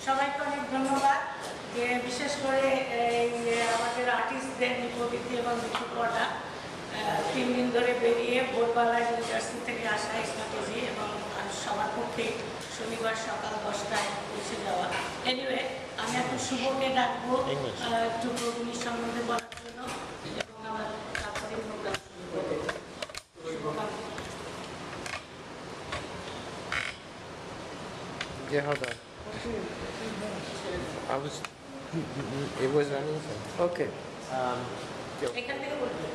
সবাইকে অনেক ধন্যবাদ যে বিশেষ করে আমাদের আর্টিস্টদের নিপবিতি এবং নিপুপটা 3 দিন ধরে বেরিয়ে ভোরবেলায় নিউ জার্সি থেকে আসা স্ট্র্যাটেজি এবং সবার পক্ষে শনিবার সকাল 10টায় পৌঁছে যাওয়া। এনিওয়ে আমি এখন শুভকে ডাকবো একটু প্রভুনির সম্বন্ধে বলার জন্য এবং আমার তারপরে প্রোগ্রাম শুরু করবো। Yeah, hold on. It was running. Okay. এখান থেকে বলবো।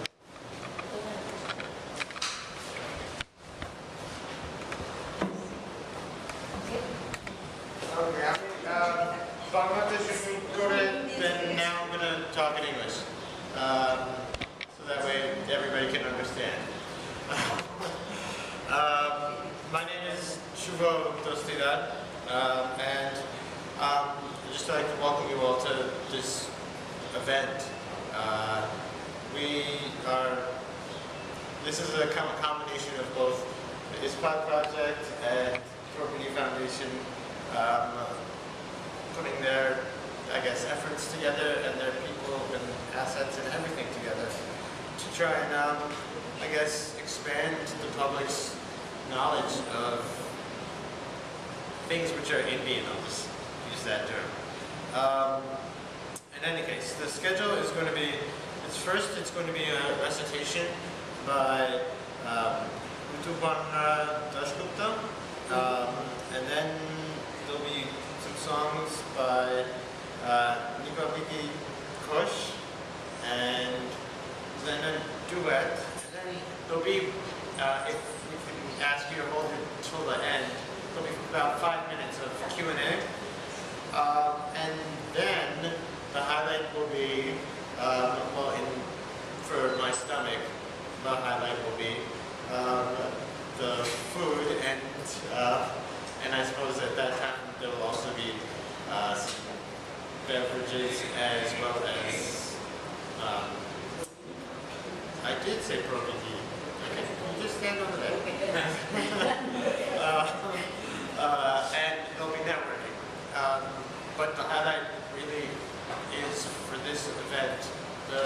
Okay, Bangladesh is good, then now I'm going to talk in English. So that way everybody can understand. My name is Shubho Dostidad, and I'd just like to welcome you all to this event. This is a combination of both the ISPOT project and Property Foundation putting their, I guess, efforts together and their people and assets and everything together to try and, I guess, expand the public's knowledge of things which are Indian. I'll just use that term. In any case, the schedule is going to be, it's going to be a recitation by Ritubhara Dasgupta, and then there'll be some songs by Nipawiti Kosh, and then a duet, and then there'll be, if we can ask you to hold it till the end, there'll be about 5 minutes of Q&A, and then the highlight will be, for my stomach, the highlight will be the food, and I suppose at that time there will also be some beverages as well as, I did say protein. Okay, you just stand over there. And there'll be networking. But the highlight really is for this event, the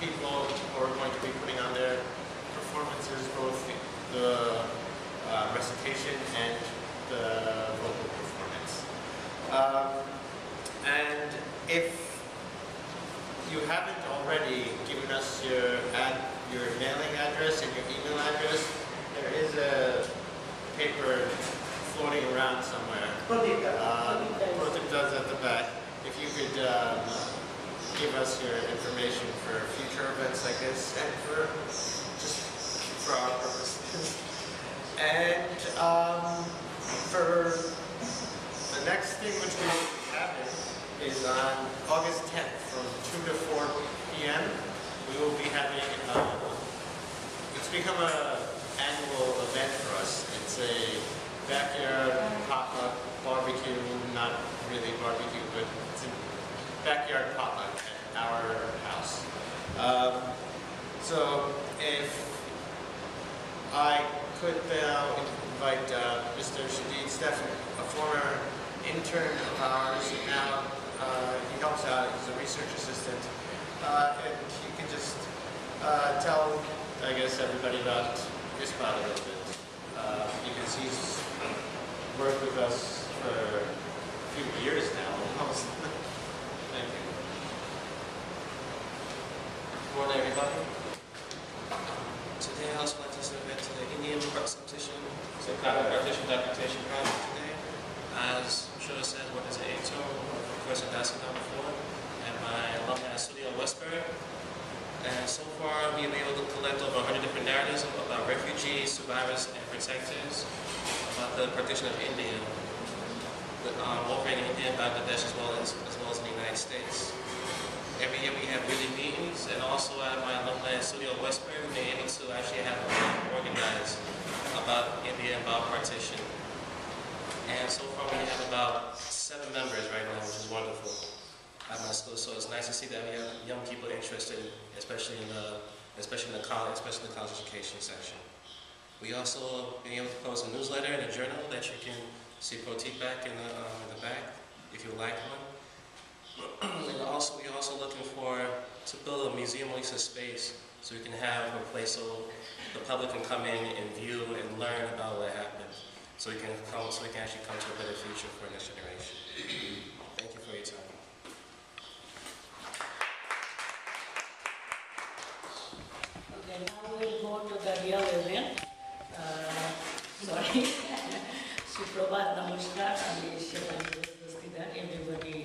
people who are going to be putting on their performances, both the recitation and the vocal performance. And if you haven't already given us your mailing address and your email address, there is a paper floating around somewhere. Protik does at the back. If you could give us your information for future events like this and just for our purposes. And for the next thing which we will be having is on August 10th from 2 to 4 p.m. We will be having, it's become an annual event for us. It's a backyard potluck barbecue, not really barbecue, but it's a backyard potluck at our house. So if I could now invite Mr. Shadid Stefan, a former intern of ours, and now he helps out, he's a research assistant, and he can just tell, I guess, everybody about ISPOT a little bit, because he's worked with us for a few years now, almost. Thank you. Good morning, everybody. Today I also like to submit to the Indian representation, so partition documentation project today. As Shura said, what is ATO, of course, I've asked about before, and my alumni studio Westbury. And so far, we've been able to collect over 100 different narratives about refugees, survivors, and protectors, about the partition of India, with warfare in India and Bangladesh, as well as in the United States. Every year we have yearly meetings, and also at my alumni studio Westbury, we've been able to actually have a meeting organized about India and about partition. And so far we have about 7 members right now, which is wonderful at my school. So it's nice to see that we have young people interested, especially in the college education section. We also been able to post a newsletter and a journal that you can see Protik back in the back. like one. And also, we're also looking to build a museum Lisa space so we can have a place so the public can come in and view and learn about what happened, so we can actually come to a better future for the next generation. Thank you for your time. Okay, now we'll go to the real event. Sorry. Suprabhat, namaskar. I'm everybody,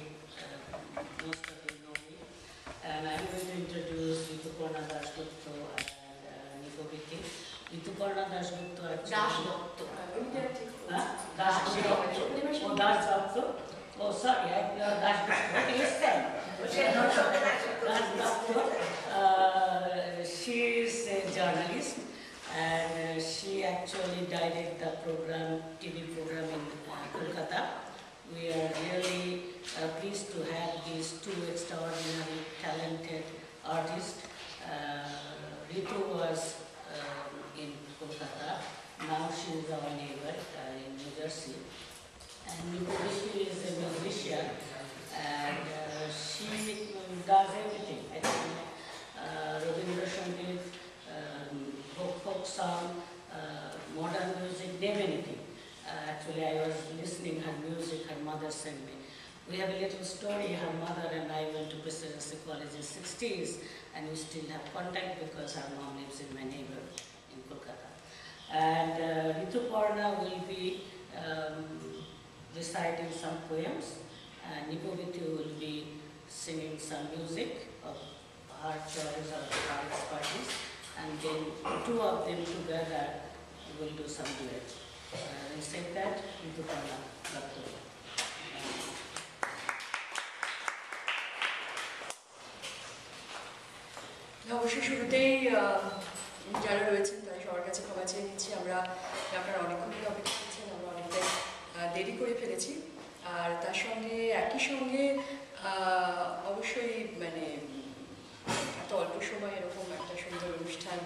most of you know me. And I'm going to introduce Rituparna Dasgupta and Nico Vitti. Rituparna Dasgupta actually. Dasgupta. Oh, sorry, Dasgupta. She is a journalist and she actually directed the program, TV program in Kolkata. We are really pleased to have these two extraordinary talented artists. Ritu was in Kolkata, now she is our neighbor in New Jersey. And Nico Vitti is a musician and she does everything. Actually, Rabindra Sangeet, folk song, modern music, name anything. Actually, I was listening her music, her mother sent me. We have a little story, her mother and I went to Presidency College in the 60s and we still have contact because her mom lives in my neighborhood in Kolkata. And Rituparna will be reciting some poems and Nico Vitti will be singing some music of her choice or her expertise, and then two of them together will do some duet. I said that Rituparna Dasgupta. অবশ্যই শুরুতেই যারা রয়েছেন তারা সবার কাছে ক্ষমা চেয়ে নিচ্ছি। আপনারা অনেকক্ষণ অপেক্ষা করছেন, আমরা অনেকটাই দেরি করে ফেলেছি। আর তার সঙ্গে একই সঙ্গে অবশ্যই মানে এত অল্প সময় এরকম একটা সুন্দর অনুষ্ঠান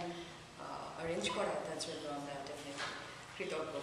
অ্যারেঞ্জ করা, তার জন্য আমরা ডেফিনেটলি কৃতজ্ঞ।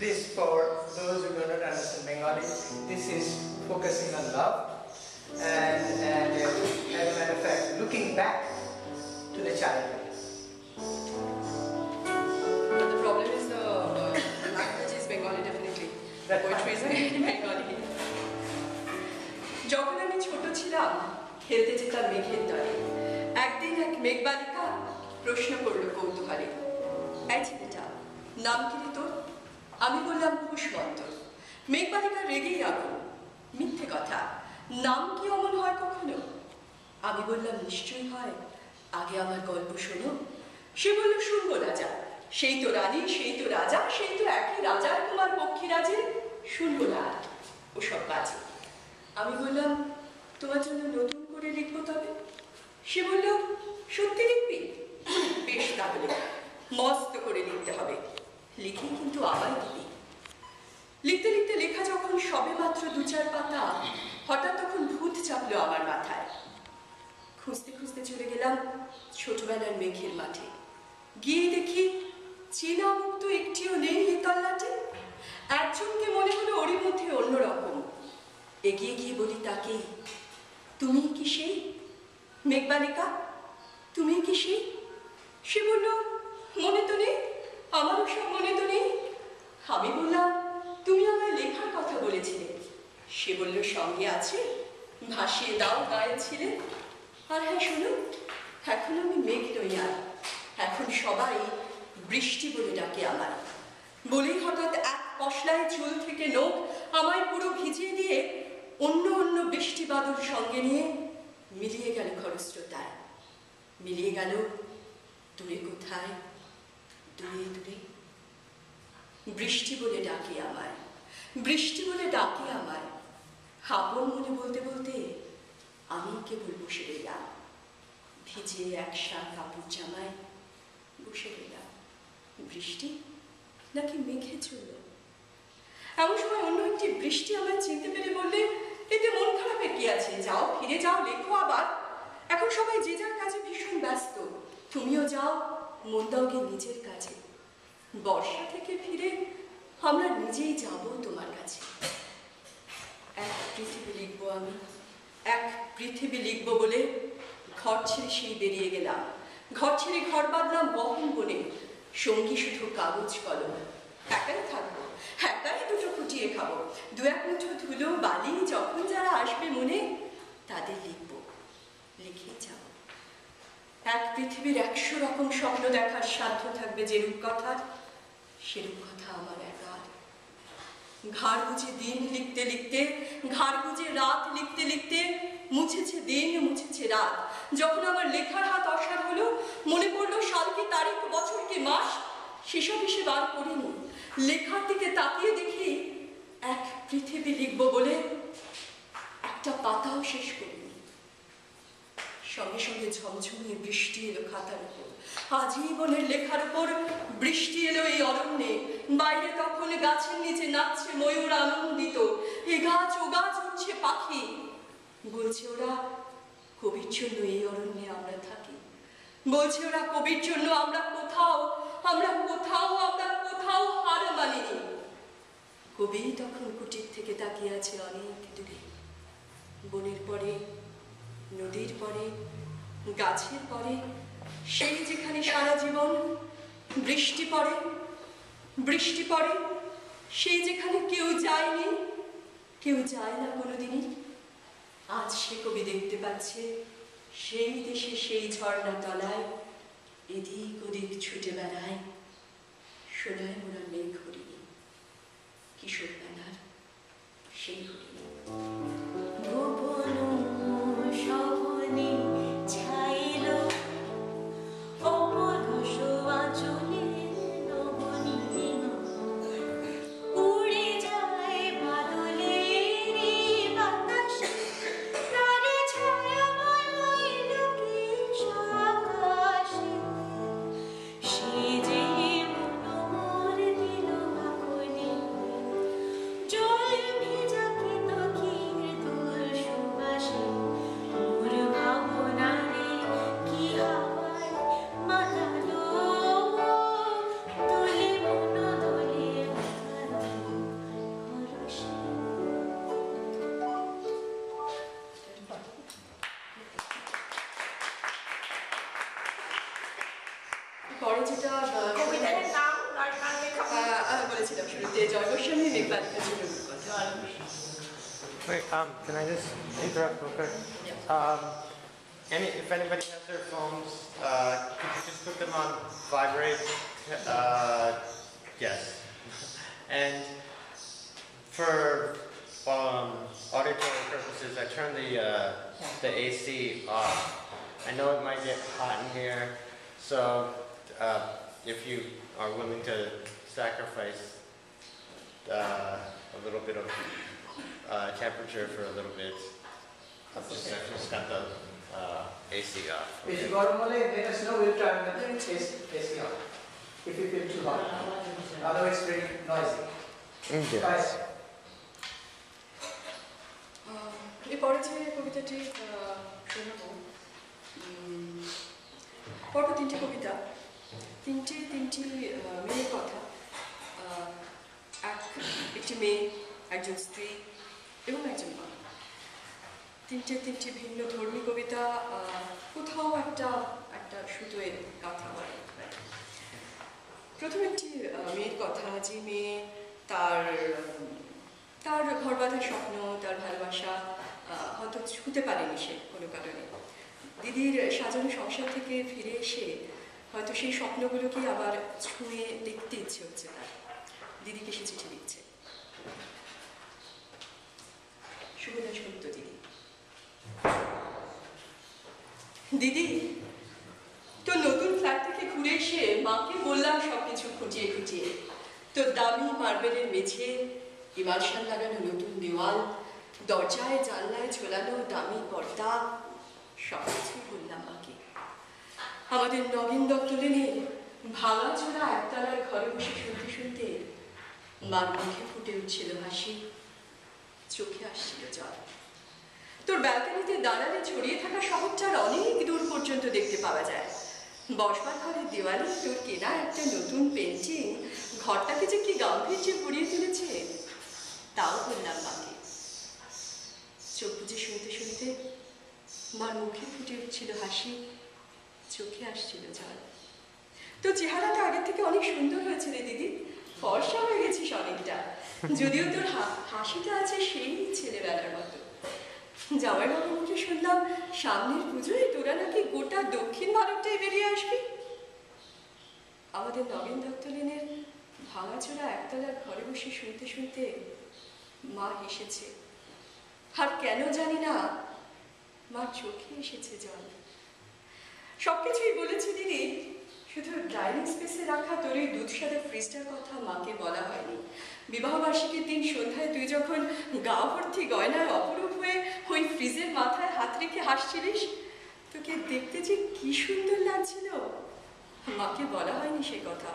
This, for those who do not understand Bengali, this is focusing on love and as a matter of fact, looking back to the childhood. The problem is the language is Bengali, definitely. The poetry is Bengali. যখন আমি ছোট ছিলাম খেলতে যেতাম মেঘের তলে, একদিন এক মেঘবালিকা প্রশ্ন করল কৌতূহলে, এই ছেলেটা নাম কি রে তোর? আমি বললাম পুষ্পন্ত। মেঘবালিকা রেগেই আগুন, মিথ্যে কথা, নাম কি অমন হয় কখনো? আমি বললাম নিশ্চয়ই হয়, আগে আমার গল্প শোনো। সে বলল শুনবো রাজা, সেই তো রানী, সেই তো রাজা, সেই তো একই রাজার কুমার পক্ষীরাজে, শুনবো না ওসব বাজে। আমি বললাম তোমার জন্য নতুন করে লিখবো তবে। সে বলল সত্যি লিখবি? বেশ, তাহলে মস্ত করে লিখতে হবে, লিখে কিন্তু আমায় দিবি। লিখতে লিখতে লেখা যখন সবে মাত্র ২-৪ পাতা, হঠাৎ তখন ভূত চাপলো আমার মাথায়। খুঁজতে খুঁজতে চলে গেলাম ছোটবেলার মেঘের মাঠে। গিয়ে দেখি চেনা মুখ তো একটিও নেই এ তল্লাটে। একজনকে মনে হলো ওরই মধ্যে অন্যরকম। এগিয়ে গিয়ে বলি তাকে, তুমি কি সেই মেঘবালিকা? তুমি কি সেই? সে বলল, মনে তো নেই, আমারও সব মনে তো নেই। আমি বললাম, তুমি আমায় লেখার কথা বলেছিলে। সে বলল, সঙ্গে আছে, ভাসিয়ে দাও গায়ে ছিলে। আর হ্যাঁ শোনো, এখন আমি মেঘ নই আর, এখন সবাই বৃষ্টি বলে ডাকে আমায়। বলেই হঠাৎ এক পশলায় চুল থেকে নখ আমায় পুরো ভিজিয়ে দিয়ে অন্য অন্য বৃষ্টি বাদল সঙ্গে নিয়ে মিলিয়ে গেল খরস্রোতায়। মিলিয়ে গেল দূরে কোথায়, দূরে দূরে। বৃষ্টি বলে ডাকে আমায়, বৃষ্টি বলে ডাকে আমায়। আপন মনে বলতে বলতে আমি কেবল বসে রইলাম, ভিজে একসাথ কাপড় জামায় বসে রইলাম। বৃষ্টি নাকি মেঘে চলল? এমন সময় অন্য একটি বৃষ্টি আমায় চিনতে পেরে বললে, এতে মন খারাপের কি আছে, যাও ফিরে যাও, লেখো আবার। এখন সবাই যে যার কাজে ভীষণ ব্যস্ত, তুমিও যাও, মন দাও গিয়ে নিজের কাজে। বর্ষা থেকে ফিরে আমরা নিজেই যাব তোমার কাছে। এক পৃথিবী লিখবো আমি, এক পৃথিবী লিখবো বলে ঘর ছেড়ে সেই বেরিয়ে গেলাম। ঘর ছেড়ে ঘর বাঁধলাম বহন বনে, সঙ্গী শুধু কাগজ কলম। একাই থাকবো, একাই দুটো ফুটিয়ে খাবো, দু এক মুঠো ধুলো বালি যখন যারা আসবে মনে তাদের লিখবো, লিখেই যাব। এক পৃথিবীর 100 রকম স্বপ্ন দেখার সাধ্য থাকবে যে রূপকথার, সে রূপকথা আমার একার। ঘাড় গুজে দিন লিখতে লিখতে, ঘাড় গুজে রাত লিখতে লিখতে মুছেছে দিন, মুছেছে রাত। যখন আমার লেখার হাত অসাড় হলো, মনে পড়লো সাল কি তারিখ, বছর কি মাস, সেসব এসে বার করিনি। লেখার দিকে তাকিয়ে দেখি এক পৃথিবী লিখবো বলে একটা পাতাও শেষ করিনি। সঙ্গে সঙ্গে ঝমঝমিয়ে বৃষ্টি এলো খাতার উপর, আজীবনের লেখার উপর বৃষ্টি এলো এই অরণ্যে। বাইরে তখন গাছের নিচে নাচছে ময়ূর আনন্দিত, এ গাছ ও গাছ উঠছে পাখি। বলছে ওরা কবির জন্য এই অরণ্যে আমরা থাকি, বলছে ওরা কবির জন্য আমরা কোথাও, আমরা কোথাও, আমরা কোথাও হার মানিনি। কবি তখন কুটির থেকে তাকিয়ে আছে অনেক দূরে, বনের পরে, নদীর পরে, গাছের পরে, সেই যেখানে সারা জীবন বৃষ্টি পড়ে, বৃষ্টি পড়ে, সেই যেখানে কেউ যায়নি, কেউ যায় না কোনোদিনই। আজ সে কবি দেখতে পাচ্ছে সেই দেশে সেই ঝর্ণা তলায় এদিক ওদিক ছুটে বেড়ায় সোনায় মোড়া মেঘ হরিণী, কিশোর বেলার সেই হরিণী। স্বপ্নে ছাইল অপরশ আঁচলে নবনীতি, উড়ে যায় বাদলের বাতাসে, প্রাণে ছায়াময় লোকে আকাশে। সে যে মনোহর দিল আগুনে, জল ভেজা কেতকীর দূর সুবাসে। মোর ভাবনারে কি হাওয়ায় মাতালো, দোলে মন দোলে হরষে। পরে যেটা কবিতার নাম গান লেখা বলেছিলাম শুরুতে, জয় গোস্বামী মেঘবালিকা ছিল রূপকথা। Wait, can I just interrupt real quick? If anybody has their phones, could you just put them on vibrate? Yes. And for auditory purposes, I turn the AC off. I know it might get hot in here, so if you are willing to sacrifice a little bit of temperature for a little bit, I've just got the AC off. If you got only, let us know, we'll turn the AC on. If you feel too hot. Otherwise, it's very noisy. Guys, এরপরে যে কবিতাটি শোনাবো পরপর তিনটি কবিতা, তিনটি মেয়ের কথা। একটি মেয়ে, একজন স্ত্রী এবং একজন মা। তিনটি ভিন্ন ধর্মী কবিতা, কোথাও একটা সুতোয় গাঁথা বলে। প্রথম একটি মেয়ের কথা, যে মেয়ে তার ঘর বাঁধার স্বপ্ন, তার ভালোবাসা হয়তো ছুঁতে পারেনি সে কোনো কারণে। দিদির সাজানো সংসার থেকে ফিরে এসে হয়তো সেই স্বপ্নগুলোকে আবার ছুঁয়ে দেখতে ইচ্ছে হচ্ছে তার। দিদিকে সে চিঠি লিখছে। শুভদাস গুপ্ত দিদি। দিদি, তোর নতুন ফ্ল্যাট থেকে ঘুরে এসে মাকে বললাম সবকিছু খুঁটিয়ে খুঁটিয়ে। তোর দামি মার্বেলের মেঝে, ইমালশান লাগানো নতুন দেওয়াল, দরজায় জানলায় ঝোলানো দামি পর্দা, সবকিছুই বললাম মাকে। আমাদের নগেন দত্ত লেনের ভাঙা চোরা একতলার ঘরে বসে শুনতে শুনতে মার মুখে ফুটে উঠছিল হাসি, চোখে আসছিল জল। তোর ব্যালকনিতে দাঁড়ালে ছড়িয়ে থাকা শহরটার অনেক দূর পর্যন্ত দেখতে পাওয়া যায়। বসবার ঘরের দেওয়ালে তোর কেনা একটা নতুন পেন্টিং ঘরটাকে যে কি গাম্ভীর্যে ভরিয়ে তুলেছে, তাও বললাম মাকে। চোখ বুঝে শুনতে শুনতে মার মুখে ফুটে উঠছিল হাসি, চোখে আসছিল জল। তোর চেহারাটা আগের থেকে অনেক সুন্দর হয়েছে রে দিদি, ফর্সা হয়ে গেছিস অনেকটা। যদিও তোর হাসিটা আছে সেই ছেলেবেলার মতো। জামাইবাবুর মুখে শুনলাম সামনের পুজোয় তোরা নাকি গোটা দক্ষিণ ভারতটাই বেরিয়ে আসবি। আমাদের নগেন দত্ত লেনের ভাঙাচোরা একতলার ঘরে বসে শুনতে শুনতে মা হেসেছে। আর কেন জানি না মার চোখে এসেছে জল। সবকিছুই বলেছি দিদি, শুধু ডাইনিং স্পেসে রাখা তোর এই দুধ সাদা ফ্রিজটার কথা মাকে বলা হয়নি। বিবাহবার্ষিকীর দিন সন্ধ্যায় তুই যখন গা ভর্তি গয়নার অপরূপ হয়ে ওই ফ্রিজের মাথায় হাত রেখে হাসছিলিস, তোকে দেখতে যে কি সুন্দর লাগছিল, মাকে বলা হয়নি সে কথা।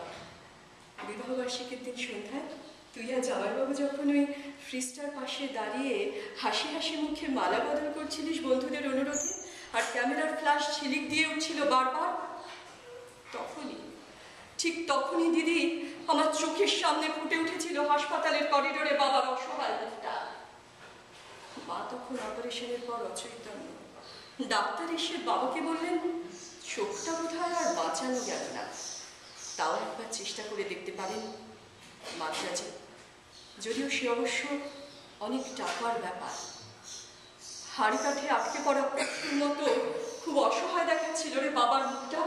বিবাহবার্ষিকীর দিন সন্ধ্যায় তুই আর জামাইবাবু যখন ওই ফ্রিজটার পাশে দাঁড়িয়ে হাসি হাসি মুখে মালা বদল করছিলিস বন্ধুদের অনুরোধে, আর ক্যামেরার ফ্ল্যাশ ঝিলিক দিয়ে উঠছিল বারবার, ঠিক তখনই দিদি আমার চোখের সামনে ফুটে উঠেছিল হাসপাতালের করিডোরে বাবার অসহায় মুখটা। মা তখন অপারেশনের পর অচৈতন্য। ডাক্তার এসে বাবাকে বললেন চোখটা বোধহয় আর বাঁচানো গেল না, তাও একবার চেষ্টা করে দেখতে পারেন মাদ্রাজে। যদিও সে অবশ্য অনেক টাকার ব্যাপার। হাড়ি কাঠে আটকে পড়া পক্ষীর মতো খুব অসহায় দেখাচ্ছিল রে বাবার মুখটা।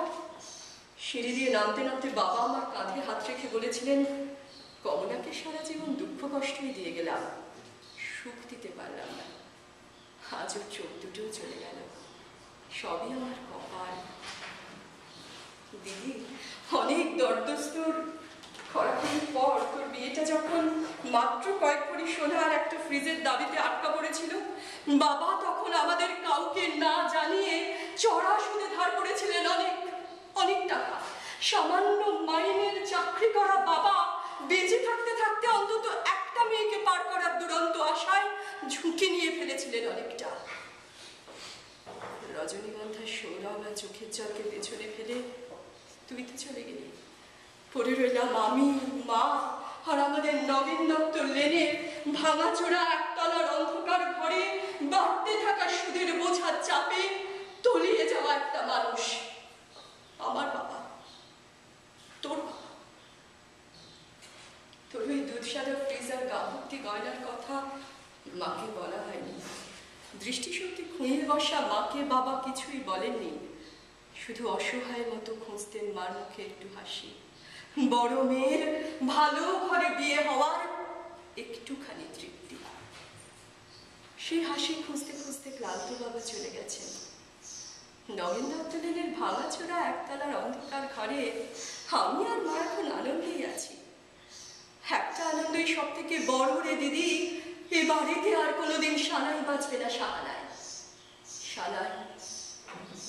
সিঁড়ি দিয়ে নামতে নামতে বাবা আমার কাঁধে হাত রেখে বলেছিলেন, কমলাকে সারা জীবন দুঃখ কষ্টই দিয়ে গেলাম, সুখ দিতে পারলাম না। আজ ওর চোখ দুটোও চলে গেল, সবই আমার কপাল। দিদি, অনেক দরদস্তুর খরাখরির পর তোর বিয়েটা যখন মাত্র কয়েক ভরি সোনার একটা ফ্রিজের দাবিতে আটকা পড়েছিল, বাবা তখন আমাদের কাউকে না জানিয়ে চড়া সুদে ধার করেছিলেন অনেক টাকা। সামান্য মাইনের চাকরি করা বাবা বেঁচে থাকতে থাকতে অন্তত একটা মেয়েকে পার করার দুরন্ত আশায় ঝুঁকি নিয়ে ফেলেছিলেন অনেকটা। রজনীগন্ধার সৌরভ আর চোখের জলকে পেছনে ফেলে তুই তো চলে গেলি, পড়ে রইলাম আমি, মা আর আমাদের নগেন দত্ত লেনের ভাঙাচোরা একতলার অন্ধকার ঘরে বাড়তে থাকা সুদের বোঝার চাপে তলিয়ে যাওয়া একটা মানুষ। আমার বাবা, তোর বাবা। তোর ওই দুধ সাদা ফ্রিজার গা ভর্তি গয়নার কথা মাকে বলা হয়নি। দৃষ্টিশক্তি খুঁড়ে বসা মাকে বাবা কিছুই বলেননি, শুধু অসহায় মতো খুঁজতেন মার মুখে একটু হাসি, বড় মেয়ের ভালো ঘরে বিয়ে হওয়ার একটুখানি তৃপ্তি। সেই হাসি খুঁজতে খুঁজতে ক্লান্ত বাবা চলে গেছেন। নগেন দত্ত লেনের ভাঙাচোরা একতলার অন্ধকার ঘরে আমি আর মা এখন আনন্দেই আছি। একটা আনন্দই সব থেকে বড় রে দিদি, এ বাড়িতে আর কোনোদিন সানাই বাজবে না। সাহানায় সানাই,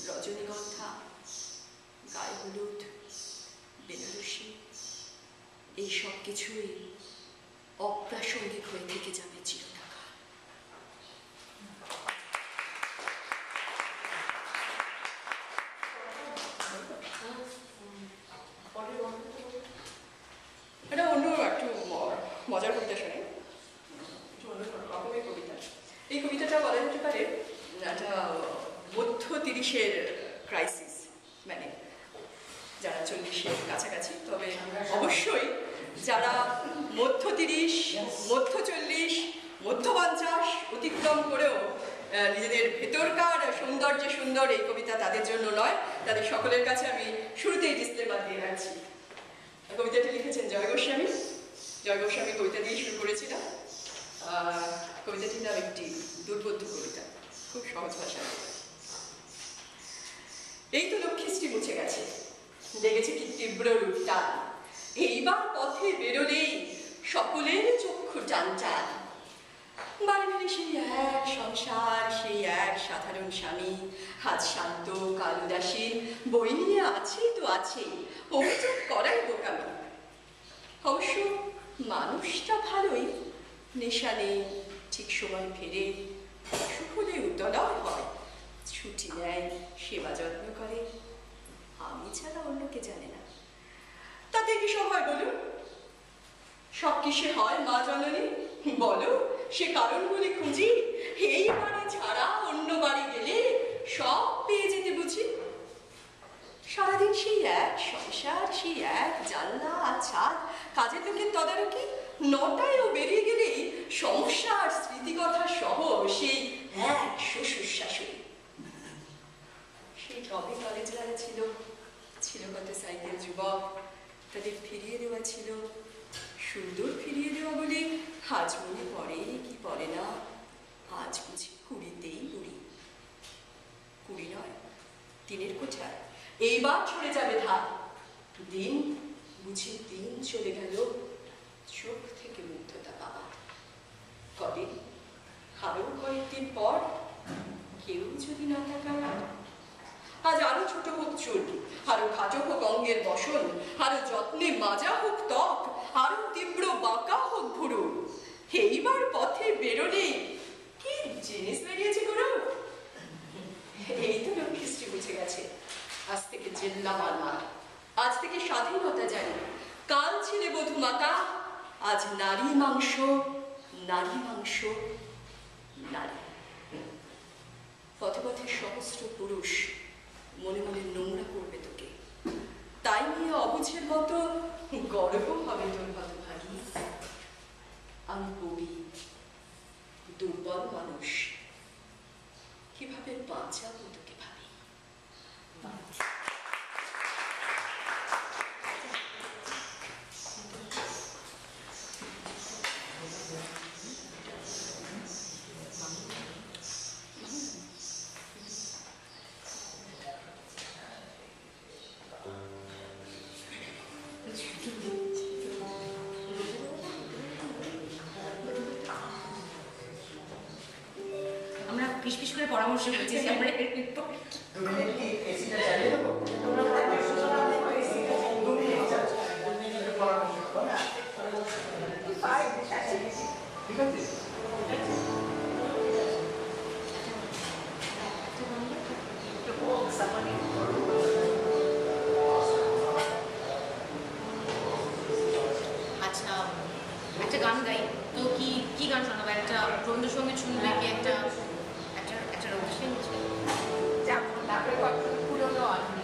রজনীগন্ধা, গায়ে হলুদ, বেনারসি, এই সব কিছুই অপ্রাসঙ্গিক হয়ে থেকে যাবে চিরকাল। 30-এর ক্রাইসিস, মানে যারা 40-এর কাছাকাছি, তবে অবশ্যই যারা মধ্য 30, মধ্য 40, মধ্য 50 অতিক্রম করেও নিজেদের ভেতরকার সৌন্দর্যে সুন্দর এই কবিতা তাদের জন্য নয়, তাদের সকলের কাছে আমি শুরুতেই ডিসক্লেমার দিয়ে রাখছি। কবিতাটি লিখেছেন জয় গোস্বামী। জয় গোস্বামী কবিতা দিয়ে শুরু করেছিলাম। কবিতাটির নাম একটি দুর্বোধ্য কবিতা, খুব সহজ ভাষায়। এই তো লক্ষ্মীশ্রী মুছে গেছে, লেগেছে কি তীব্র রূপ টান, এইবার পথে বেরোলেই সকলের চক্ষু টান টান। বাড়ি ফিরে সেই এক সংসার, সেই এক সাধারণ স্বামী, আজ শান্ত কাল উদাসীন, বই নিয়ে আছেই তো আছেই, অভিযোগ করাই বোকামি। অবশ্য মানুষটা ভালোই, নেশা নেই, ঠিক সময় ফেরে, অসুখ হলে উতলাও হয়, ছুটি নেয়, সেবা যত্ন করে, আমি ছাড়া অন্যকে জানে না। তাতে কি সব হয় বলুন? সব কিসে হয় মা জননী বলো, সে কারণগুলি খুঁজি, এই বাড়ি ছাড়া অন্য বাড়ি গেলে সব পেয়ে যেতে বুঝি। সারাদিন সেই এক সংসার, সেই এক জানলা আর ছাদ, কাজের লোকের তদারকি, 9টায়ও বেরিয়ে গেলেই সমস্যার স্মৃতিকথা সহ সেই এক শ্বশুর শাশুড়ি। সেই টবে কলেজ যারা ছিল, ছিল কত সাইকেল যুবক, তাদের ফিরিয়ে দেওয়া ছিল, সুন্দর ফিরিয়ে দেওয়া বলে আজ মনে পড়ে কি পড়ে না, আজ বুঝি 20তেই বুড়ি। 20 নয়, 3-এর কোঠায় এইবার ছড়ে যাবে ধান। দিন বুঝি দিন চলে গেল, চোখ থেকে মুগ্ধতা বাবা। কদিন, আরো কয়েকদিন পর, কেউ যদি না তাকায়, আজ আরো ছোট হোক চুল, আরো খাটো হোক অঙ্গের বসন, আরো যত্নে মাজা হোক ত্বক, আরো তীব্র বাঁকা হোক ভুরু, এইবার পথে বেরোলে কি জিনিস বেরিয়েছে গুরু। এই তো লক্ষ্মীশ্রী বুঝে গেছে, আজ থেকে জেল্লা মারমার, আজ থেকে স্বাধীনতা জানি, কাল ছিলে বধূ মাতা, আজ নারী মাংস, নারী মাংস, নারী। পথে পথে সহস্র পুরুষ মনে মনে নোংরা করবে তোকে, তাই নিয়ে অবুঝের মতো গর্ব হবে তোর হতভাগী। আমি কবি, দুর্বল মানুষ, কিভাবে বাঁচাবো তোকে ভাবি। আমরা পিস পিস করে পরামর্শ করছি যে আমরা এসিটা চালিয়ে দেবো। ঠিক আছে। আচ্ছা একটা গান গাই তো, কি গান শোনাবো? একটা রবীন্দ্রসঙ্গীত শুনবে কি একটা একটা একটা রবীন্দ্রসঙ্গীত? তারপরে পুরোনো আসবে।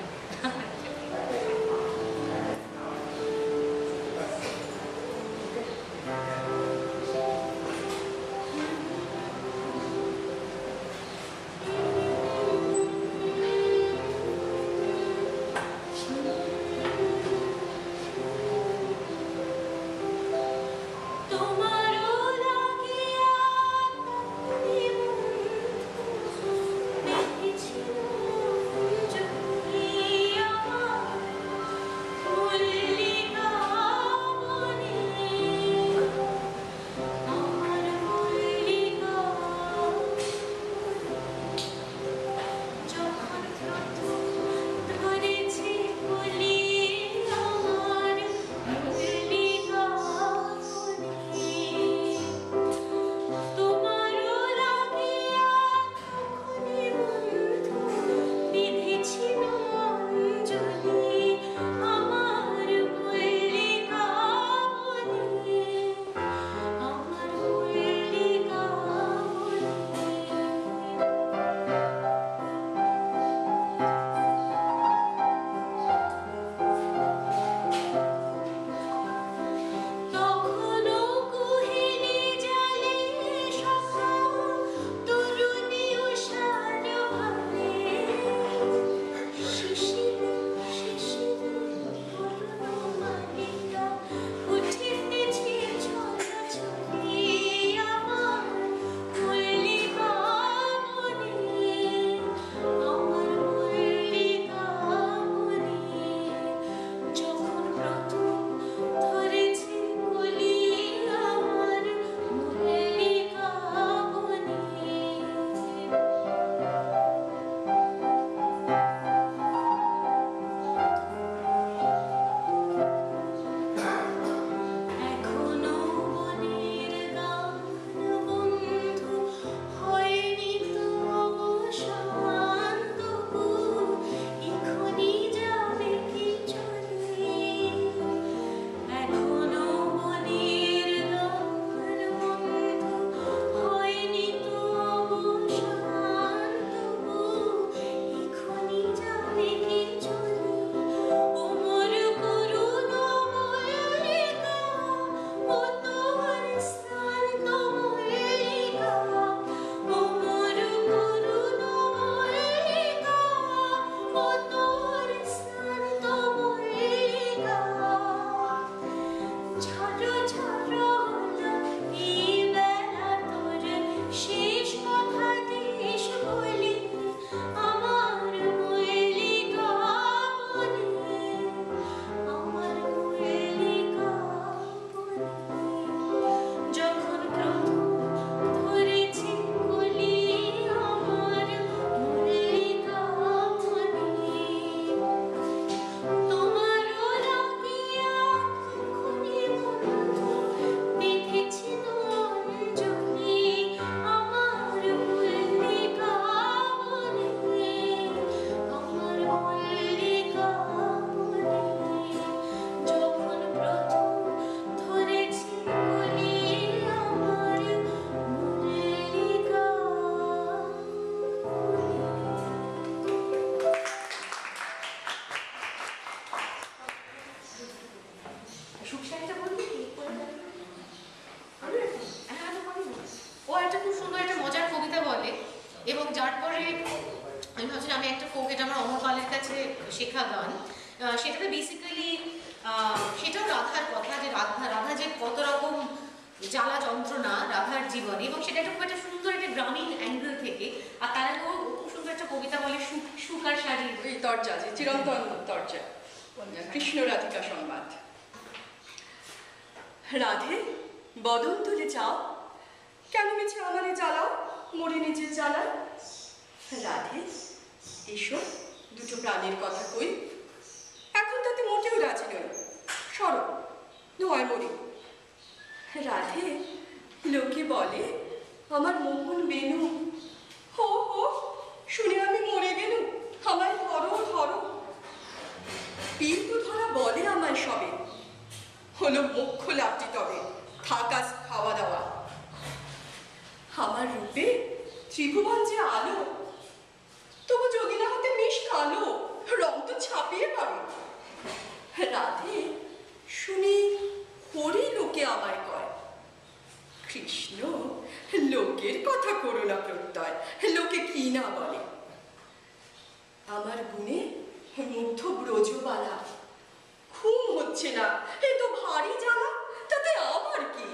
শেখা গান, সেটাতে বেসিক্যালি সেটাও রাধার কথা, যে রাধা যে কত রকম জ্বালা যন্ত্রণা রাধার জীবনে, এবং সেটা একটা খুব একটা সুন্দর একটা গ্রামীণ অ্যাঙ্গেল থেকে, আর তার আগে খুব সুন্দর একটা কবিতা বলে সুখ আর শাড়ির এই তরজা, যে চিরন্তন তরজা, কৃষ্ণ রাধিকা সংবাদ। রাধে বদন তুলে চাও, কেন মিছে আমারে জ্বালাও, মরে নিজের জ্বালায়। রাধে এসো দুটো প্রাণের কথা কই, এখন তাতে মোটেও রাজি নই, সরো নয় মরি। রাধে লোকে বলে আমার মোহন বেনু, হো হো শুনে আমি মরে গেলুম, আমায় ধরো ধরো। পিতু ধরা বলে আমায় সবে, হলো মুখ্য লাভটি তবে থাকা খাওয়া দাওয়া। আমার রূপে ত্রিভুবন যে আলো, তবু যদি না হতে মিশ কালো, রং তো ছাপিয়ে পাবে। রাধে শুনি হরি লোকে আমায় কয়, কৃষ্ণ লোকের কথা করো না প্রত্যয়, লোকে কি না বলে। আমার গুণে মুগ্ধ ব্রজবালা, ঘুম হচ্ছে না এ তো ভারী জ্বালা, তাতে আমার কি।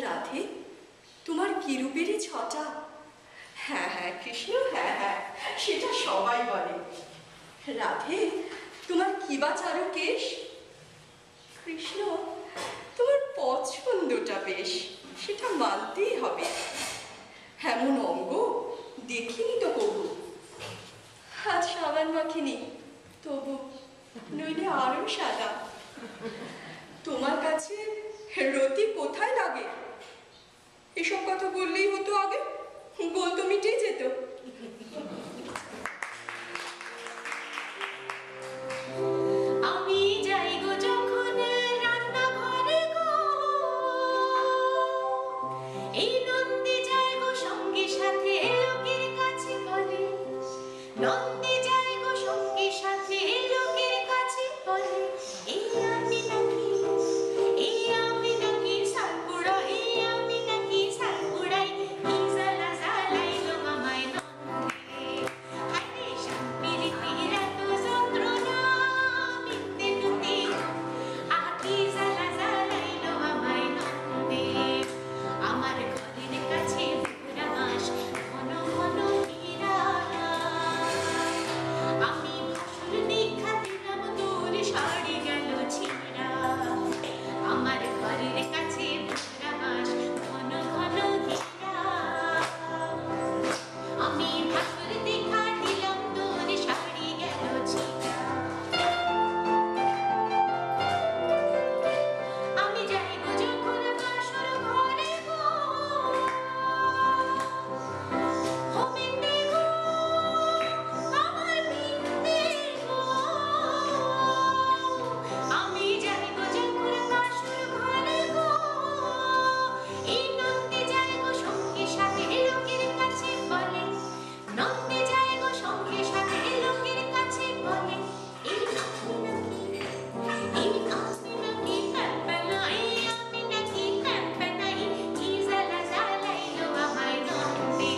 রাধে তোমার কি রূপেরই ছটা, হ্যাঁ হ্যাঁ কৃষ্ণ হ্যাঁ হ্যাঁ সেটা সবাই বলে। রাধে তোমার কি বা চারু কেশ, কৃষ্ণ তোমার পছন্দটা বেশ, সেটা মানতেই হবে। এমন অঙ্গ দেখিনি তো কবু, আজ সাবান মাখিনি তবু, নইলে আরো সাদা। তোমার কাছে রতি কোথায় লাগে, এসব কথা বললেই হতো আগে, বলতো মিটেই যেত। আমি যাই গো যখন রান্নাঘরে গো, এই নন্দী যাই গো সঙ্গে সাথে লোকের কাছে বলে, নন্দী যাই গো সঙ্গে সাথে লোকের কাছে বলে, এই আমি নাকি সালপুরা, এই আমি নাকি সালপুরাই, এই জ্বালা জ্বালাইলো আমায় নন্দে। হায়রে শান্তির তীরা তো যন্ত্রণা, মিথ্যে নুতি আকি জ্বালা জ্বালাইলো আমায় নন্দে। আমার ঘরের কাছে বুড়া হাঁস ঘন ঘন হীরা, আমি ভাসুর দীক্ষা দিলাম তোর শাড়ি গেল ছিঁড়া। আমার ঘরের কাছে বুড়া হাঁস ঘন ঘন হীরা, আমি ভাসুর দীক্ষা দিলাম তোর শাড়ি গেল ছিঁড়া। আমি যাই গো যখন বাসর ঘরে গো, ও বিন্দে গো আমার বিন্দে গো, আমি যাই গো যখন বাসর ঘরে গো, এই নন্দী যাই গো সঙ্গে সাথে লোকের কাছে বলে, নন্দী যাই গো সঙ্গে সাথে লোকের কাছে বলে, এই আমি নাকি প্যানপ্যানাই, আমি নাকি প্যানপ্যানাই, কি জ্বালা জ্বালাইলো আমায় নন্দে।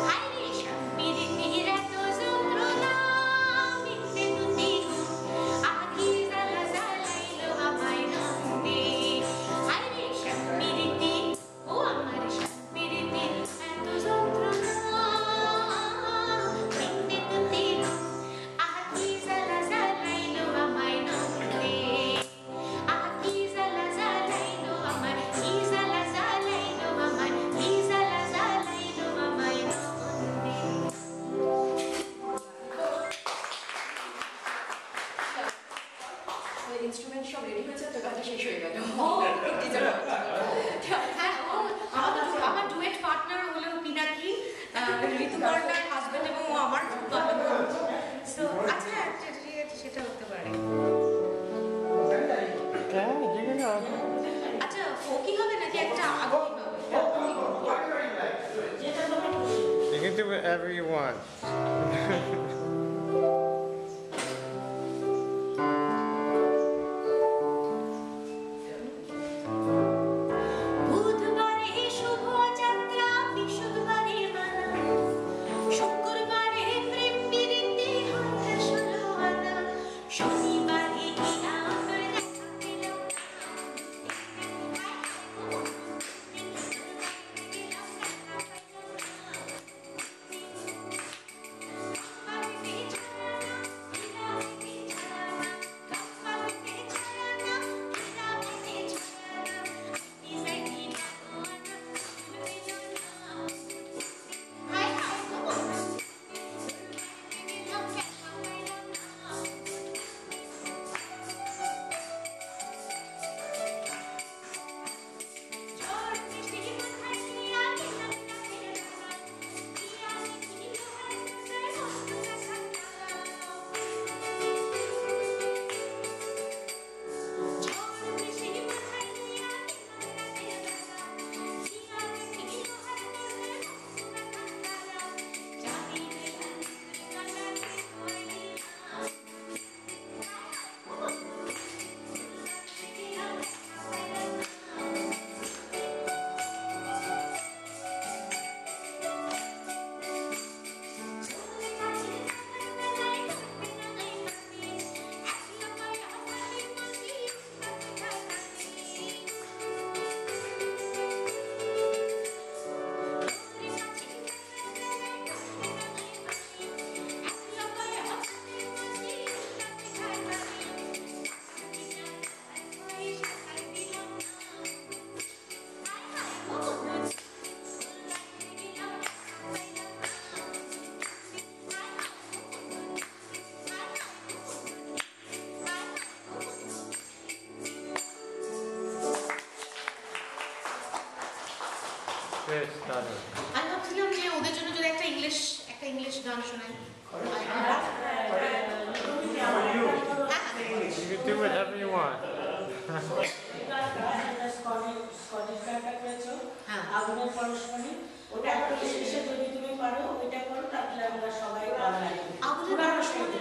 হায়রে স্বামীর তীরা তো যন্ত্রণা, মিথ্যে নুতি আকি জ্বালা জ্বালাইলো আমায় নন্দে। হায়রে স্বামীর তীর, ও আমার স্বামীর তীর এত যন্ত্রণা, মিথ্যে নুতি আকি জ্বালা জ্বালাইলো আমায় নন্দে। আকি জ্বালা জ্বালাইলো আমায়, কি জ্বালা জ্বালাইলো আমায়, কি জ্বালা জ্বালাইলো আমায় নন্দে। ইনস্ট্রুমেন্ট সব রেডি হয়েছে তো, গানটা শেষ হয়ে গেল। হ্যাঁ, ও আমার ডুয়েট পার্টনার হলো পিনাকি, ঋতুপর্ণার হাজবেন্ড, এবং ও আমার খুব ভালো বন্ধু। So, আচ্ছা ঠিক আছে, সেটা হতে পারে। আচ্ছা ফোকি হবে নাকি একটা আধুনিক হবে? You can do whatever you want. বুধবারে শুভ যাত্রা, বৃহস্পতিবারে মালা, শুক্রবারে প্রেম প্রীতি, হালকা আমি ভাবছিলাম যে ওদের জন্য যদি একটা ইংলিশ গান শোনাই। You can do whatever you want. আগুনের পরশমণি ওটা একটু শেষে যদি তুমি পারো ওইটা করো, তাহলে আমরা সবাই আগুনের পরশমণি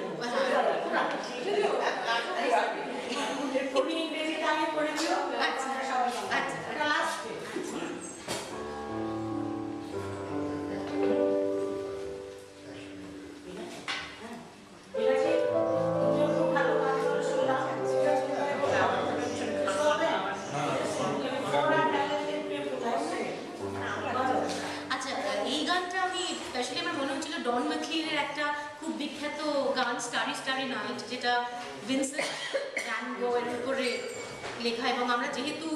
তুমি ইংরেজিটা আগে পড়েছো। আচ্ছা আচ্ছা লাস্টে ডন ম্যাকলিনের একটা খুব বিখ্যাত গান স্টারি স্টারি নাইট, যেটা ভিনসেন্ট ভ্যান গো এর উপরে লেখা, এবং আমরা যেহেতু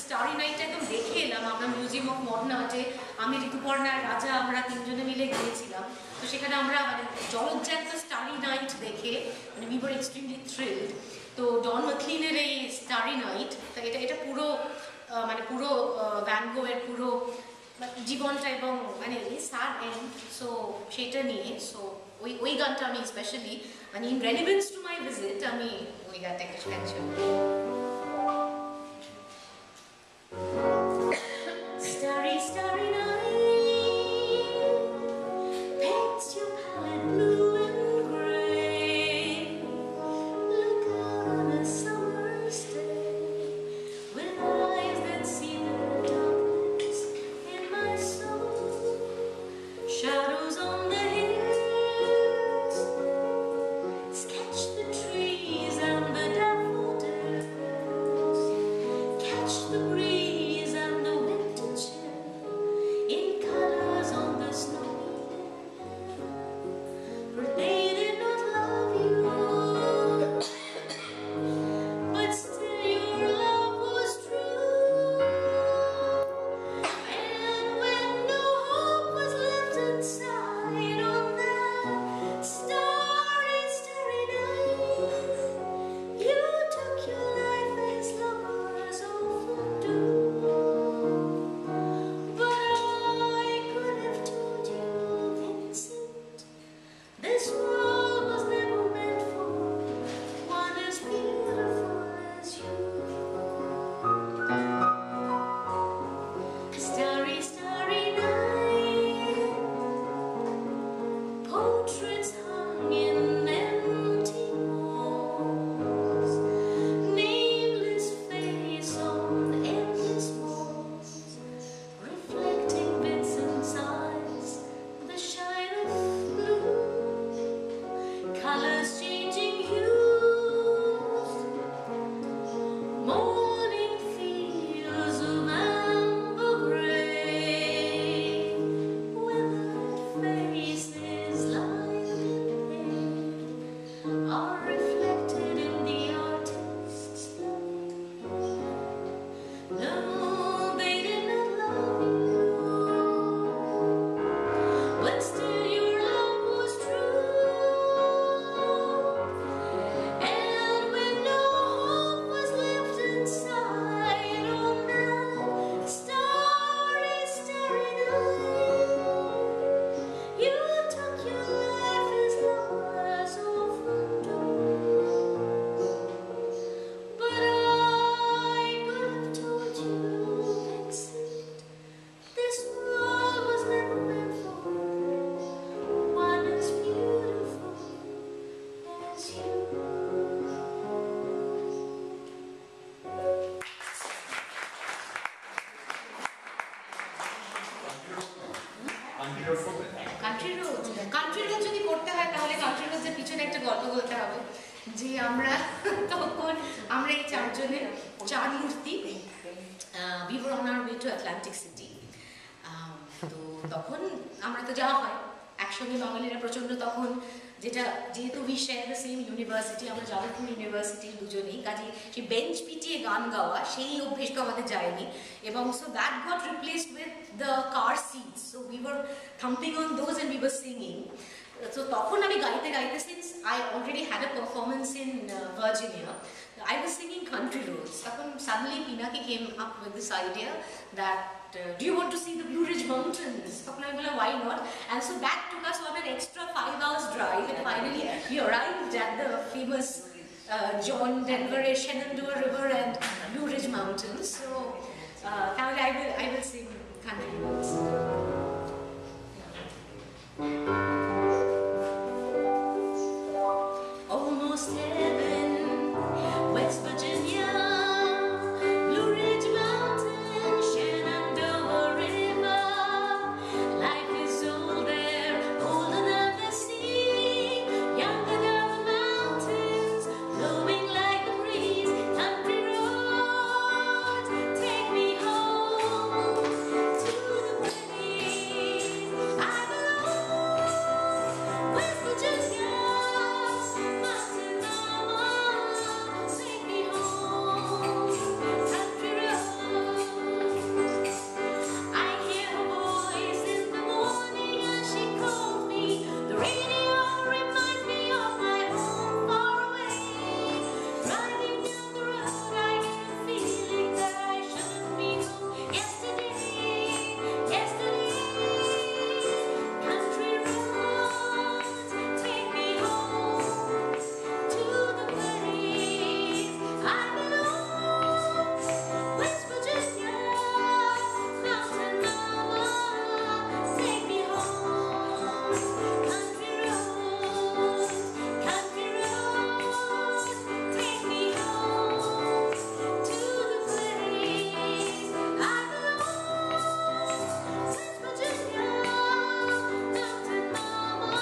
স্টারি নাইটটা একদম দেখে এলাম, আমরা মিউজিয়াম অফ মডার্ন আর্টে আমি ঋতুপর্ণার রাজা আমরা তিনজনে মিলে গিয়েছিলাম, তো সেখানে আমরা মানে জলজ্যান্ত স্টারি নাইট দেখে মানে উই ওয়ার এক্সট্রিমলি থ্রিলড। তো ডন ম্যাকলিনের এই স্টারি নাইট, এটা পুরো মানে পুরো ভ্যান গো এর পুরো জীবনটা এবং মানে স্যাড এন্ড, সো সেটা নিয়ে সো ওই গানটা আমি স্পেশালি মানে in relevance to my visit আমি ওই গানটা একটা শুনেছি। Starry, starry night, paints your palette blue and gray. Look out on a summer's day with eyes that see the darkness in my soul. Shadows on the hills sketch the trees and the daffodils. যে আমরা তখন আমরা এই চারজনের চার মূর্তি we were on our way to Atlantic City. তো তখন আমরা তো যাওয়া হয় একসঙ্গে, বাঙালিরা প্রচণ্ড তখন, যেহেতু we share the same university, আমরা যাদবপুর ইউনিভার্সিটির দুজনেই, কাজে সেই বেঞ্চ পিটিয়ে গান গাওয়া সেই অভ্যেস তো আমাদের যায়নি, এবং so that got replaced with the car seats, so we were thumping on those and we were singing. তো তখন আমি গাইতে গাইতে, since I already had a performance in Virginia, I was singing country roads. Then suddenly Pinaki came up with this idea that do you want to see the Blue Ridge Mountains? Why not? And so that took us on an extra 5 hours drive, and finally we arrived at the famous John Denver Shenandoah River and Blue Ridge Mountains. So I will sing country roads. Almost heaven, West Virginia, Blue Ridge Mountain, Shenandoah River. Life is old there, older than the sea, younger than the mountains, blowing like a breeze. Country roads, take me home to the place I belong. West Virginia, mountain mama, take me home. Country roads, I hear her voice in the morning as she calls me. The radio reminds me of my home far away. Driving down the road, I get a feeling that I shouldn't be home. Yesterday, country roads, take me home to the place I belong. West Virginia, mountain mama, take me home. Country roads, take me home to the place I belong. West Virginia, mountain mama,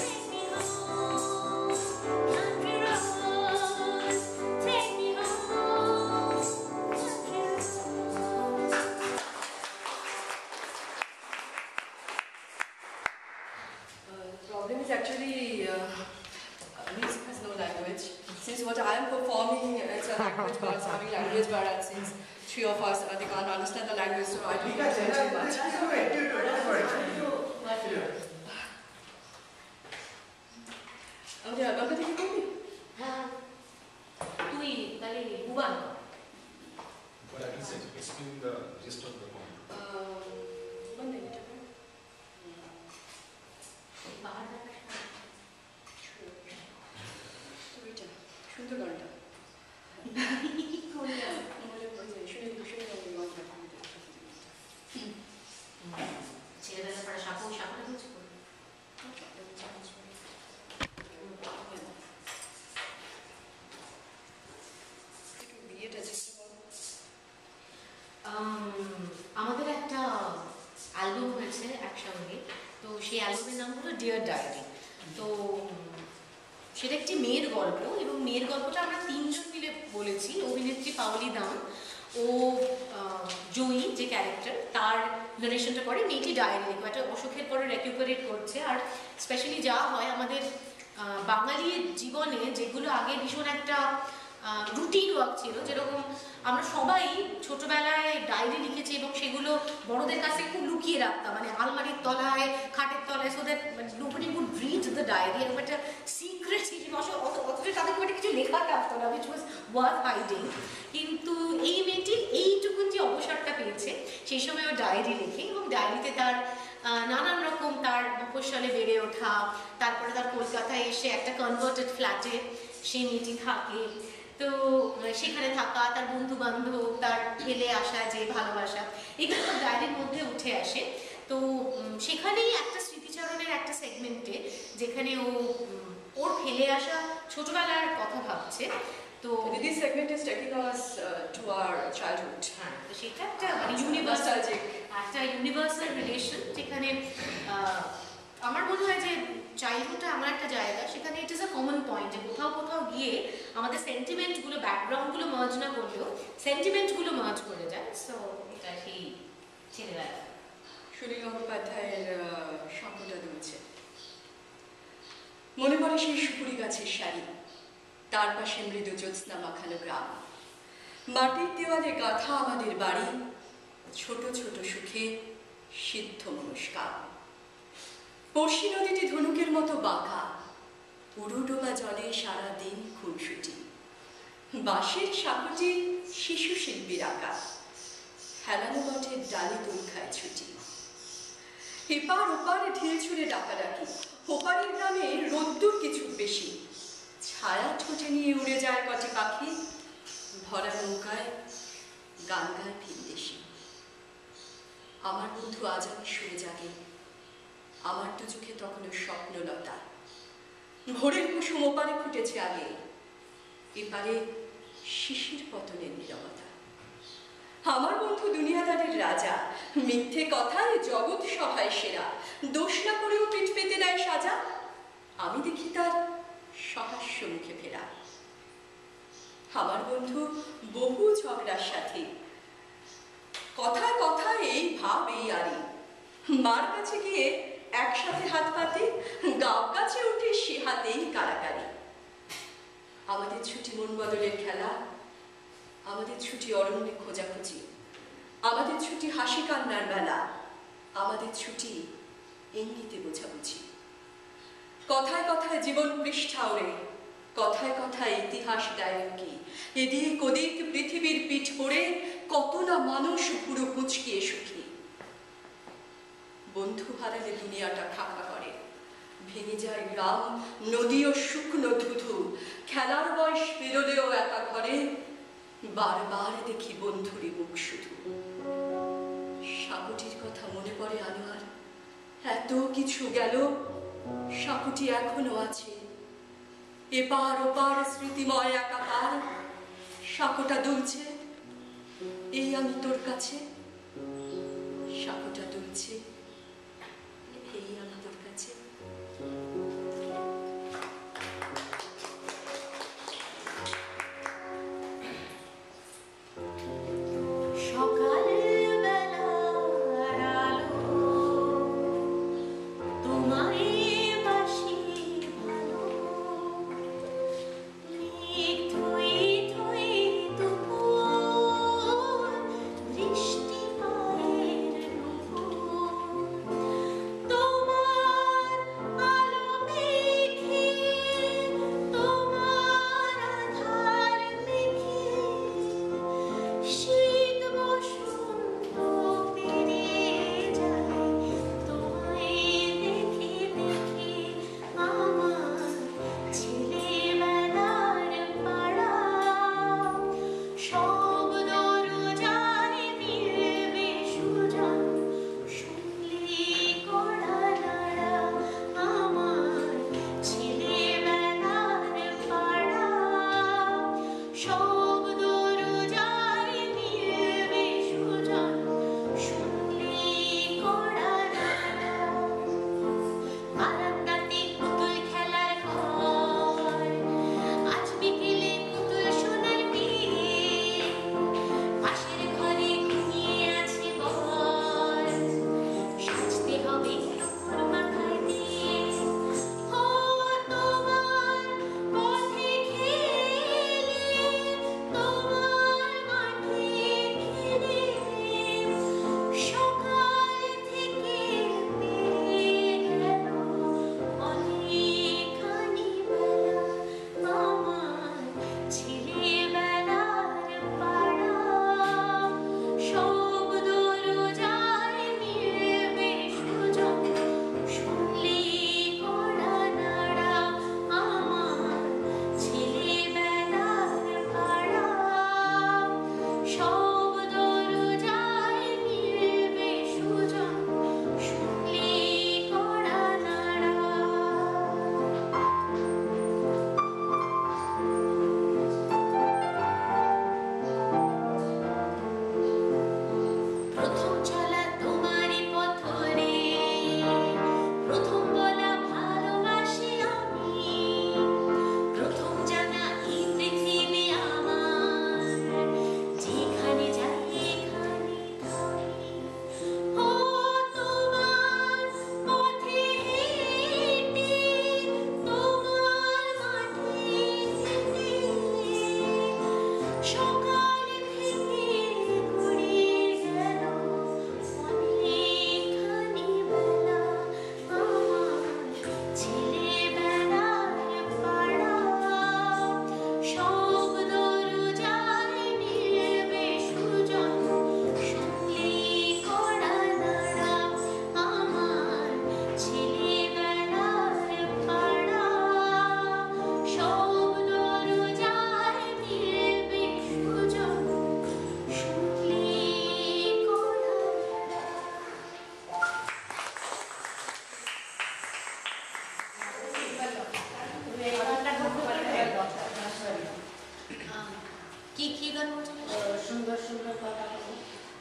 take me home. Country roads, take me home. Country roads. The problem is actually music has no language. Since what I am performing is a language bards, having language bar, and since three of us they can't understand the language, so I don't pretend too much. Okay, Ganga থেকে করবি? হ্যাঁ, তুই তাহলে ভুবান কর। But I can say, explain the gist of the poem. One minute. বাহার দেখার ওইটা সুন্দর গানটা। ছেলেবেলা পরে সাপটা বলছি করবি। আমাদের একটা অ্যালবাম হয়েছে একসঙ্গে, তো সেই অ্যালবামের নাম হলো ডিয়ার ডায়েরি। তো সেটা একটি মেয়ের গল্প, এবং মেয়ের গল্পটা আমরা তিনজন মিলে বলেছি। অভিনেত্রী পাওলি দাম, ও জয়ী যে ক্যারেক্টার, তার নারেশনটা করে। মেয়েটি ডায়েরি লিখবে, একটা অসুখের পরে রেকিউপারেট করছে। আর স্পেশালি যা হয় আমাদের বাঙালির জীবনে, যেগুলো আগে ভীষণ একটা রুটিন ওয়ার্ক ছিল, যেরকম আমরা সবাই ছোটবেলায় ডায়েরি লিখেছি এবং সেগুলো বড়দের কাছে খুব লুকিয়ে রাখতাম, মানে আলমারির তলায়, খাটের তলায়, so that nobody would read the diary. এরকম একটা সিক্রেট ছিল, অথচ তাদের খুব একটা কিছু লেখা থাকতো না, উইচ ওয়াজ ওয়ার্থ হাইডিং। কিন্তু এই মেয়েটি এইটুকুন যে অবসরটা পেয়েছে, সেই সময় ও ডায়েরি লেখে, এবং ডায়েরিতে তার নানান রকম, তার মফস্বলে বেড়ে ওঠা, তারপরে তার কলকাতায় এসে একটা কনভার্টেড ফ্ল্যাটে সেই মেয়েটি থাকে, তো সেখানে থাকা, তার বন্ধু বান্ধব, তার ফেলে আসা যে ভালোবাসা, এগুলো সব ডায়েরির মধ্যে উঠে আসে। তো সেখানেই একটা স্মৃতিচারণের একটা সেগমেন্টে, যেখানে ও ওর ফেলে আসা ছোটবেলার কথা ভাবছে। তো This segment is taking us to our childhood. হ্যাঁ, তো সেটা একটা মানে ইউনিভার্সাল রিলেশন, যেখানে আমার মনে হয় যে চাইল্ডহুডটা এমন একটা জায়গা, সেখানে it is a common point যে কোথাও কোথাও গিয়ে আমাদের সেন্টিমেন্টগুলো, ব্যাকগ্রাউন্ডগুলো মার্জ না করলেও সেন্টিমেন্টগুলো মার্জ করে যায়। সো এটা সেই ছেলেবেলা। সুনীল গঙ্গোপাধ্যায়ের শঙ্কটা দুলছে। মনে পড়ে সেই সুপুরি গাছের শাড়ি, তার পাশে মৃদু জ্যোৎস্না মাখানো গ্রাম, মাটির দেওয়ালে গাঁথা আমাদের বাড়ি, ছোট ছোট সুখে সিদ্ধ মনস্কার। পড়শি নদীটি ধনুকের মতো বাঁকা, উড়োডোবা জলে সারাদিন খুনসুটি। বাঁশের সাঁকুটি শিশু শিল্পীর আঁকা, হেলানো বটের ডালে দোল খায় ছুটি। এপার ওপার ঢিল ছুঁড়ে ডাকাডাকি, ওপারের গ্রামে রোদ্দুর কিছু বেশি, ছায়া ঠোঁটে নিয়ে উড়ে যায় কটি পাখি, ভরা নৌকায় গান গায় ভিনদেশি। আমার বন্ধু আজ আমি শুয়ে জাগে, আমার দু চোখে তখনও স্বপ্নলতা। ভোরের কুসুম ওপারে ফুটেছে আগে, এপারে শিশির পতনের নীরবতা। আমার বন্ধু দুনিয়াদারের রাজা, মিথ্যে কথায় জগৎ সভায় সেরা, দোষ না করেও পিঠ পেতে নেয় সাজা। আমি দেখি তার সহাস্য মুখে ফেরা। আমার বন্ধু বহু ঝগড়ার সাথে, কথায় কথায় এই ভাব এই আরি। মার কাছে গিয়ে একসাথে হাত পাতে, গাব কাছে উঠে সে হাতেই কারাকারি। আমাদের ছুটি মন বদলের খেলা, আমাদের ছুটি অরণ্যে খোঁজাখুঁজি, আমাদের ছুটি হাসি কান্নার বেলা, আমাদের ছুটি ইঙ্গিতে বোঝাবুঝি। কথায় কথায় জীবন পৃষ্ঠা ওড়ে, কথায় কথায় ইতিহাস দেয় কি, এদিক ওদিক পৃথিবীর পিঠ পড়ে কত না মানুষ পুরো কুচকিয়ে সুখী। বন্ধু হারালে দুনিয়াটা খাকা করে, ভেঙে যায় গ্রাম, নদী ও শুকনো ধুধু। খেলার বয়স পেরোলেও একা ঘরে, বারবার দেখি বন্ধুরই মুখ শুধু। সাঁকুটির কথা মনে পড়ে আনোয়ার, এত কিছু গেল, সাঁকুটি এখনো আছে। এপার ওপার স্মৃতিময় একাকার, সাঁকোটা দুলছে, এই আমি তোর কাছে। সাঁকোটা দুলছে, এই আমি তোর কাছে। বৃষ্টি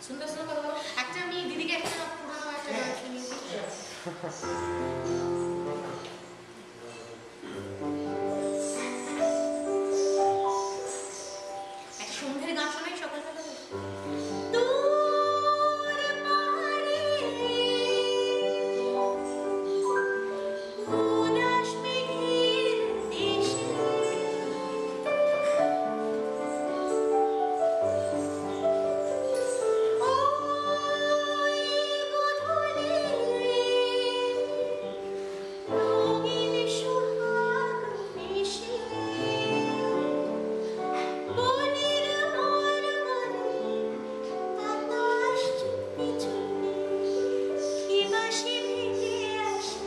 সুন্দর সুন্দর কথা বলো। একটা আমি দিদিকে একটা পুরানো একটা গান শুনিয়ে দিই। একটা সন্ধ্যের গান শোনাই সকালবেলা। দূর পাহাড়ে উদাস মেঘের দেশে রঙিন সোহাগ মিশে বনের মরমরে আকাশ চুপি চুপি কি বাঁশি ভেঙে আসে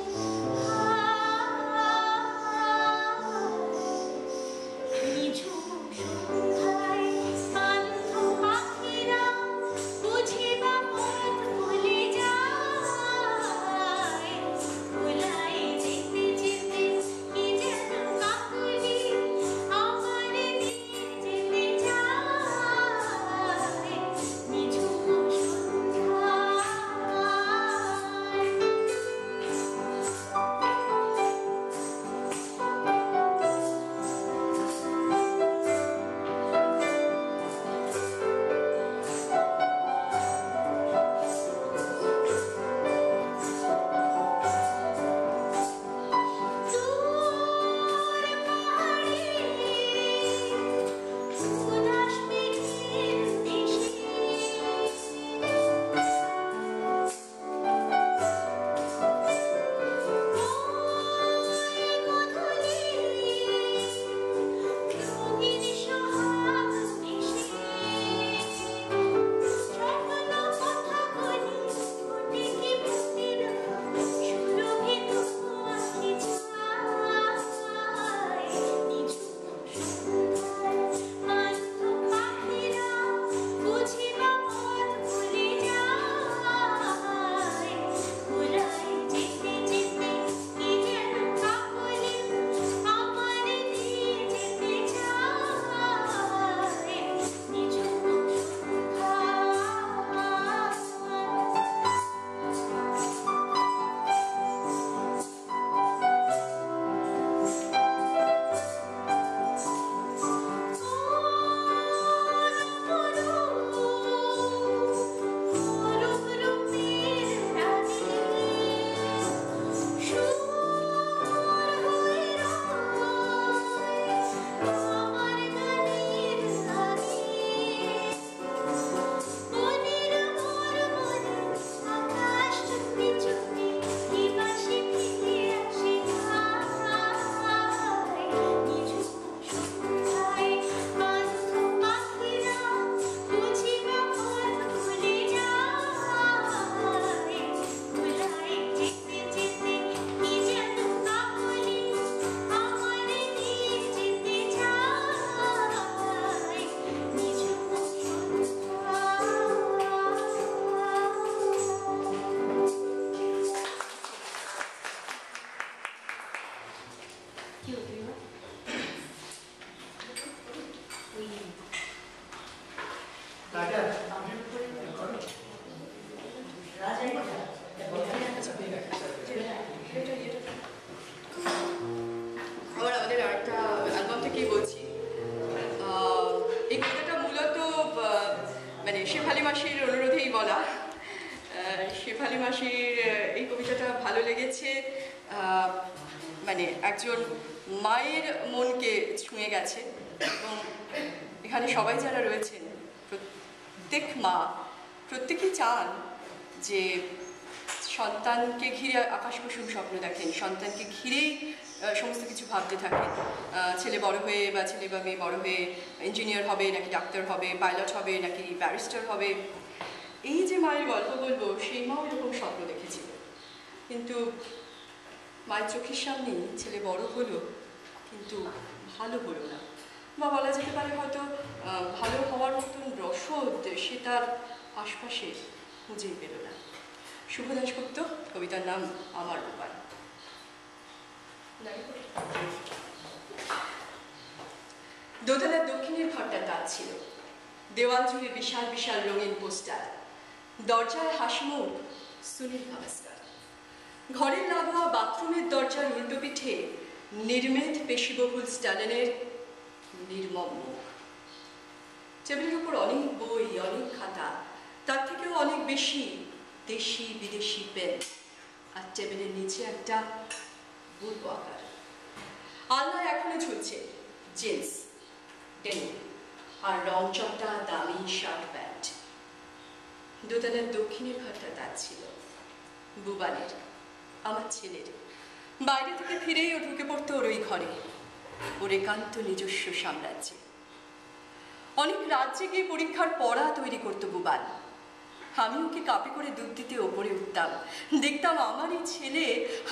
নিঝুম সন্ধ্যায় শান্ত পাখিরা বুঝি বা পথ ভুলে যায় ভুলাই যেতে যেতে কি যেন কাকলি আমার নিয়ে যেতে চায় নিঝুম সন্ধ্যায় দূর পাহাড়ে উদাস মেঘের দেশে ওই গোধূলি রঙিন সোহাগ মিশে স্বপ্ন কথাগুলি ফোটে কি ফুটে না সুরভিত আঁখি চায় নিঝুম সন্ধ্যায় শান্ত পাখিরা বুঝি বা পথ ভুলে যায় ভুলাই যেতে যেতে কি যেন কাকলি আমার নিয়ে যেতে চায় নিঝুম আকাশ চুপি চুপি কি বাঁশি ভেঙে আসে নিঝুম সন্ধ্যায় শান্ত পাখিরা বুঝি বা পথ ভুলে যায় ভুলাই যেতে যেতে কি যেন কাকলি আমার নিয়ে যেতে চায় নিঝুম কি হতো এবার? ওই আবার আমাদের আরেকটা অ্যালবাম থেকেই বলছি এই কবিতাটা মূলত মানে শেফালি মাসির অনুরোধেই বলা শেফালি মাসির এই কবিতাটা ভালো লেগেছে মানে একজন মায়ের মনকে ছুঁয়ে গেছে এবং এখানে সবাই যারা রয়েছেন প্রত্যেক মা প্রত্যেকেই চান যে সন্তানকে ঘিরে আকাশ কুসুম স্বপ্ন দেখেন সন্তানকে ঘিরেই সমস্ত কিছু ভাবতে থাকেন ছেলে বড় হয়ে বা ছেলে বা মেয়ে বড় হয়ে ইঞ্জিনিয়ার হবে নাকি ডাক্তার হবে পাইলট হবে নাকি ব্যারিস্টার হবে এই যে মায়ের গল্প বলবো সেই মাও এরকম স্বপ্ন দেখেছিল কিন্তু মায়ের চোখের সামনেই ছেলে বড় হলো কিন্তু ভালো হলো না বা বলা যেতে পারে হয়তো ভালো হওয়ার মতন রসদ সে তার আশপাশে খুঁজেই পেল না শুভ দাশগুপ্ত কবিতার নাম আমার উপায় দোতলার দক্ষিণের ঘরটা তার ছিল দেওয়াল জুড়ে বিশাল বিশাল রঙিন পোস্টার দরজায় হাসি মুখ সুনীল গাভাস্কার। ঘরের লাগোয়া বাথরুমের দরজার উল্টো পিঠে নির্মেদ পেশিবহুল স্টালিনের নির্মম মুখ। টেবিলের উপর অনেক বই, অনেক খাতা, তার থেকেও অনেক বেশি দেশি বিদেশি পেন, আর টেবিলের নিচে একটা বুড়ো আকার। আলনায় এখনো ঝুলছে জিন্স, ডেনিম আর রং চটা দামি শার্ট প্যান্ট। দোতলার দক্ষিণের ঘরটা তার ছিল, বুবানের, আমার ছেলের। বাইরে থেকে ফিরেই ও ঢুকে পড়তো ওর ওই ঘরে, ওর একান্ত নিজস্ব সাম্রাজ্যে। অনেক রাজ্যে গিয়ে পরীক্ষার পড়া তৈরি করতো বুবান। আমি ওকে কাপে করে দুধ দিতে ওপরে উঠতাম, দেখতাম আমারই ছেলে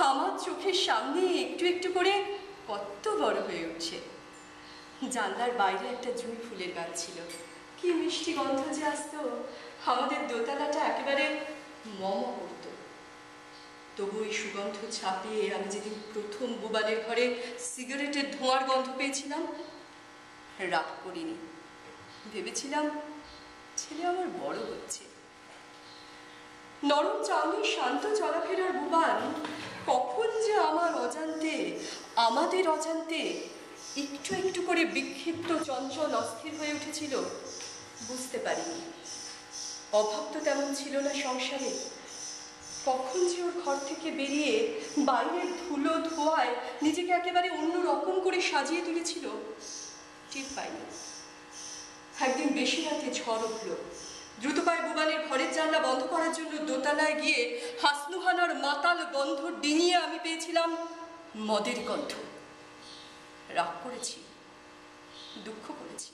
আমার চোখের সামনে একটু একটু করে কত বড় হয়ে উঠছে। জানলার বাইরে একটা জুঁই ফুলের গাছ ছিল, কি মিষ্টি গন্ধ যে আসতো, আমাদের দোতলাটা একেবারে মম করত। তবু এই সুগন্ধ ছাপিয়ে আমি যেদিন প্রথম বুবানের ঘরে সিগারেটের ধোঁয়ার গন্ধ পেয়েছিলাম, রাগ করিনি। ভেবেছিলাম ছেলে আমার বড় হচ্ছে। নরম চাউনি শান্ত চলাফেরার বুবান কখন যে আমার অজান্তে, আমাদের অজান্তে একটু একটু করে বিক্ষিপ্ত, চঞ্চল, অস্থির হয়ে উঠেছিল বুঝতে পারিনি। অভাব তো তেমন ছিল না সংসারে। কখন যে ওর ঘর থেকে বেরিয়ে বাইরের ধুলো ধোয়ায় নিজেকে একেবারে অন্য রকম করে সাজিয়ে তুলেছিল টের পাইনি। একদিন বেশি রাতে ঝড় উঠল। দ্রুত পায়ে বুবানের ঘরের জানলা বন্ধ করার জন্য দোতলায় গিয়ে হাসনুহানার মাতাল গন্ধ ডিঙিয়ে আমি পেয়েছিলাম মদের গন্ধ। রাগ করেছি, দুঃখ করেছি।